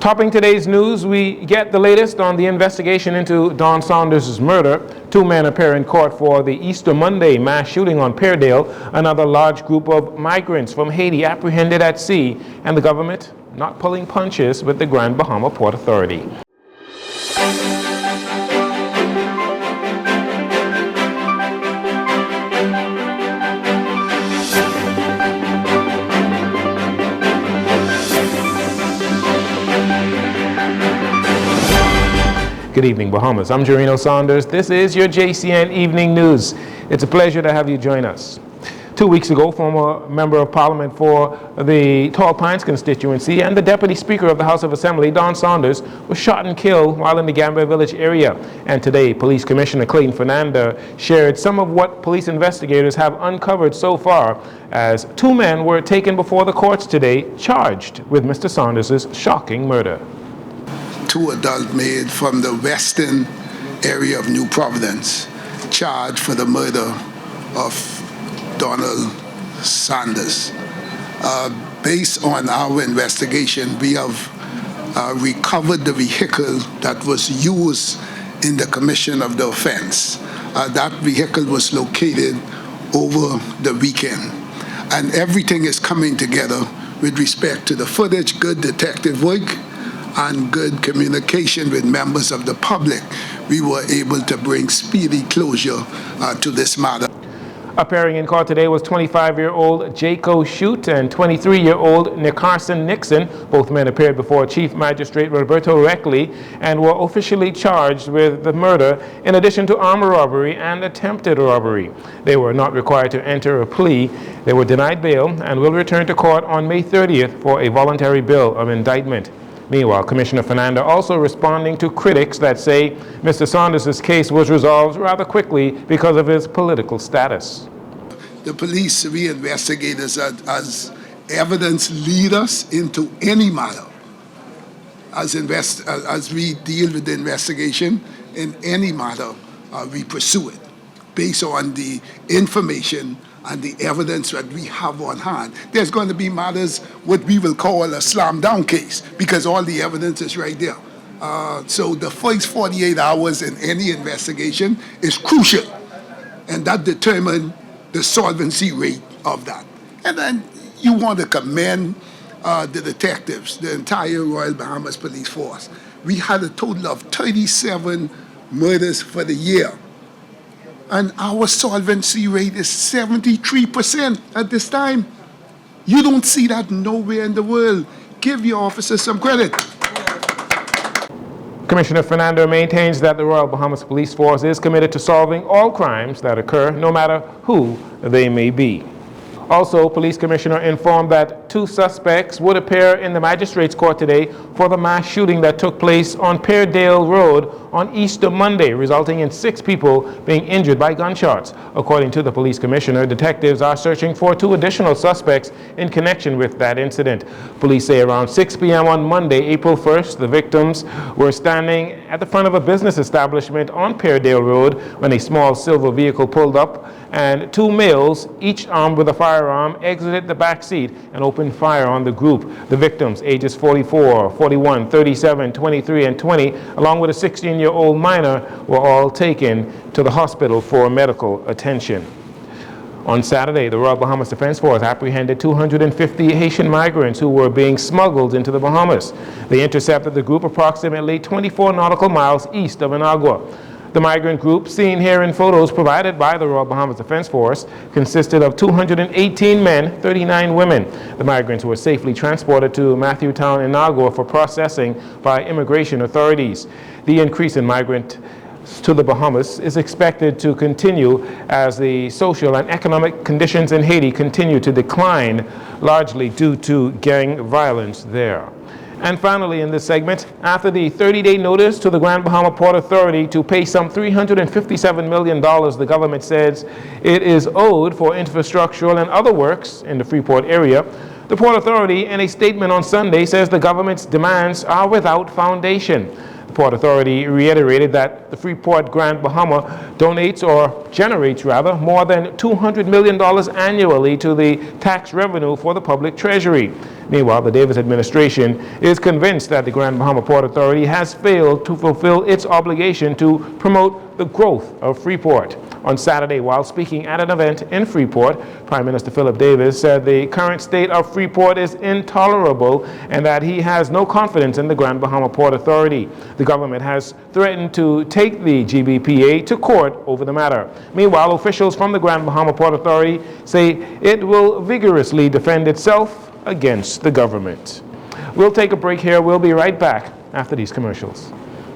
Topping today's news, we get the latest on the investigation into Don Saunders' murder. 2 men appear in court for the Easter Monday mass shooting on Pairdale. Another large group of migrants from Haiti apprehended at sea, and the government not pulling punches with the Grand Bahama Port Authority. Good evening, Bahamas. I'm Saunders. This is your JCN Evening News. It's a pleasure to have you join us. 2 weeks ago, former Member of Parliament for the Tall Pines constituency and the Deputy Speaker of the House of Assembly, Don Saunders, was shot and killed while in the Gambia Village area. And today, Police Commissioner Clayton Fernanda shared some of what police investigators have uncovered so far, as 2 men were taken before the courts today, charged with Mr. Saunders' shocking murder. 2 adult males from the western area of New Providence charged for the murder of Donald Saunders. Based on our investigation, we have recovered the vehicle that was used in the commission of the offense. That vehicle was located over the weekend, and everything is coming together with respect to the footage, good detective work, and good communication with members of the public. We were able to bring speedy closure to this matter. Appearing in court today was 25-year-old Jaco Shute and 23-year-old Nickerson Nixon. Both men appeared before Chief Magistrate Roberto Reckley and were officially charged with the murder in addition to armed robbery and attempted robbery. They were not required to enter a plea. They were denied bail and will return to court on May 30th for a voluntary bill of indictment. Meanwhile, Commissioner Fernanda also responding to critics that say Mr. Saunders' case was resolved rather quickly because of his political status. The police, we investigators as evidence lead us into any matter. As we deal with the investigation in any matter, we pursue it based on the information and the evidence that we have on hand. There's going to be matters what we will call a slam down case because all the evidence is right there. So the first 48 hours in any investigation is crucial, and that determines the solvency rate of that. And then you want to commend the detectives, the entire Royal Bahamas Police Force. We had a total of 37 murders for the year, and our solvency rate is 73% at this time. You don't see that nowhere in the world. Give your officers some credit. Commissioner Fernanda maintains that the Royal Bahamas Police Force is committed to solving all crimes that occur, no matter who they may be. Also, Police Commissioner informed that 2 suspects would appear in the Magistrates Court today for the mass shooting that took place on Pairdale Road on Easter Monday, resulting in 6 people being injured by gunshots. According to the Police Commissioner, detectives are searching for 2 additional suspects in connection with that incident. Police say around 6 p.m. on Monday, April 1st, the victims were standing at the front of a business establishment on Pairdale Road when a small silver vehicle pulled up, and 2 males, each armed with a firearm, exited the back seat and opened fire on the group. The victims, ages 44, 41, 37, 23, and 20, along with a 16-year-old minor, were all taken to the hospital for medical attention. On Saturday, the Royal Bahamas Defense Force apprehended 250 Haitian migrants who were being smuggled into the Bahamas. They intercepted the group approximately 24 nautical miles east of Inagua. The migrant group, seen here in photos provided by the Royal Bahamas Defense Force, consisted of 218 men, 39 women. The migrants were safely transported to Matthewtown, Inagua for processing by immigration authorities. The increase in migrants to the Bahamas is expected to continue as the social and economic conditions in Haiti continue to decline, largely due to gang violence there. And finally, in this segment, after the 30-day notice to the Grand Bahama Port Authority to pay some $357 million the government says it is owed for infrastructural and other works in the Freeport area, the Port Authority, in a statement on Sunday, says the government's demands are without foundation. The Port Authority reiterated that the Freeport Grand Bahama donates, or generates rather, more than $200 million annually to the tax revenue for the public treasury. Meanwhile, the Davis administration is convinced that the Grand Bahama Port Authority has failed to fulfill its obligation to promote the growth of Freeport. On Saturday, while speaking at an event in Freeport, Prime Minister Philip Davis said the current state of Freeport is intolerable and that he has no confidence in the Grand Bahama Port Authority. The government has threatened to take the GBPA to court over the matter. Meanwhile, officials from the Grand Bahama Port Authority say it will vigorously defend itself against the government. We'll take a break here. We'll be right back after these commercials.